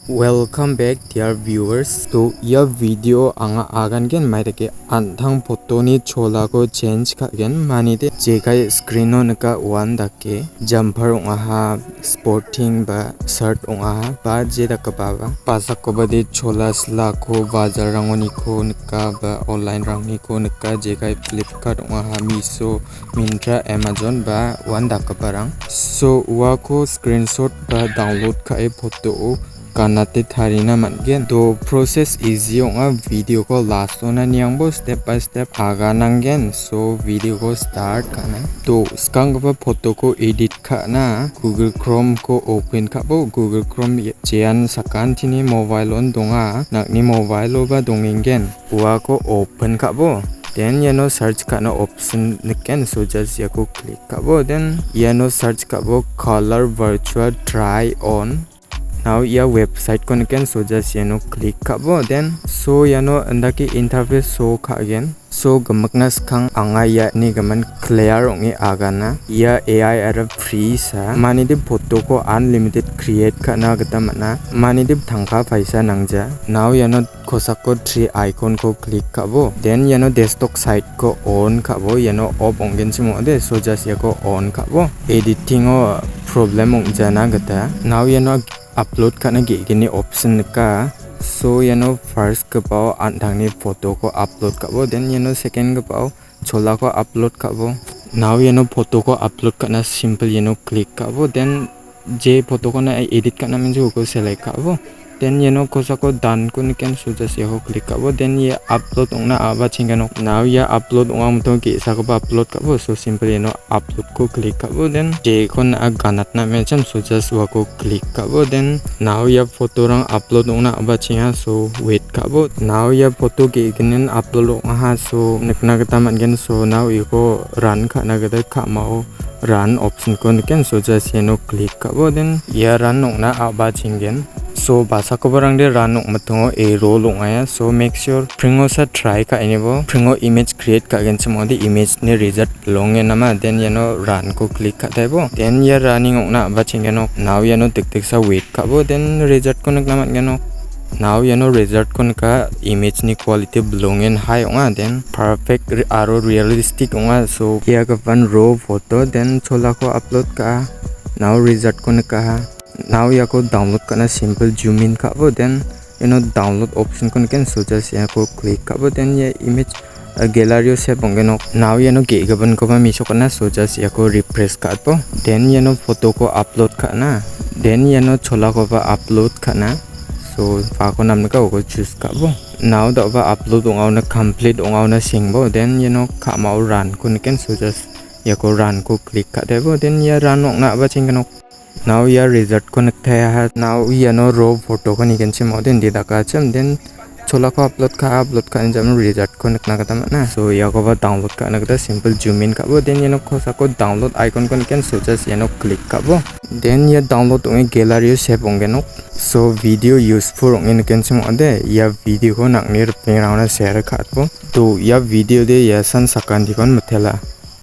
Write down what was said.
Welcome back dear viewers. So ya video anga agan gen maitake anthang photoni cholako change ka gen manide jekai screen on ka one dake jumper onga sporting ba shirt onga ba jeda ka ba pasak ko bade chola slako bazar rangoni ko nika ba online rangni ko nika jekai Flipkart onga Miso Mintra Amazon ba one dak parang so wako screenshot ba download ka e photo kanate tharina mangen do process easy onga video ko last ona niangbo step by step aga nangen so video ko start kana to skang ba photo ko edit kana Google Chrome ko open ka bo Google Chrome jean sakan tini mobile on donga nakni mobile ba dongingen wa ko open ka bo then search kana option niken so just yako click ka bo then search ka bo color virtual try on. Now ya website ko niken so just click ka bo then so andaki interface so ka again so gamakna skang anga ya ni gaman clear ongi agana ya AI ara free sa mani de photo ko unlimited create kana gata mana mani de thangka paisa nangja now khosak ko 3 icon ko click ka bo then desktop site ko on ka bo off ongen chimo de so just yako on ka bo editing o problem ong jana gata now upload kana gini option ka so first ka pao antang ni photo ko upload ka bo then second ka pao chola ko upload ka bo now photo ko upload kana simple click ka bo then je photo ko na edit kana minju ko select ka bo then kosa ko done ko niken so just yako click ka bo then upload ongna aba chingano now upload ong amto ki sa ko upload ka bo so simple upload ko click ka bo then je kon ganat na mention so just wako click ka bo then now photo rang upload ongna aba chinga so wait ka bo now photo ki ginen upload ong so nekna gata mangen so now iko run ka na gata ka mao run option ko niken so just click ka bo then run ongna aba chingen so basa ko barang de run matongo a roll ongaya so make sure pringo sa try ka enebo pringo image create ka gen chimo de image ne result long nama then run ko click ka debo then running ongna ba chingeno now tik tik sa wait ka bo then result ko naglamat geno now result ko ka image ni quality belong in high onga then perfect aro realistic onga so kia ka one raw photo then chola ko upload ka now result ko ka now yako download kana simple zoom in ka bo then download option ko niken so just yako click ka bo then image gallery se bongeno now ge gaban ko ba miso kana so just yako refresh ka bo then photo ko upload ka na then chola ko ba upload kana so pa ko nam ka ko choose ka bo now da ba upload ong na complete ong na singbo then ka mau run ko niken so just yako run ko click ka debo then run ong na ba chingano now result connect hai now raw photo ko niken chimo den di daka cham then chola ko upload ka jam result connect na kata na so ko ba download ka na kata simple zoom in ka bo then khosa ko download icon ko niken so just click ka bo then download ong gallery save ongeno so video useful ong niken chimo de video ko nakni rpeng rauna share ka bo to video de san sakan dikon mathela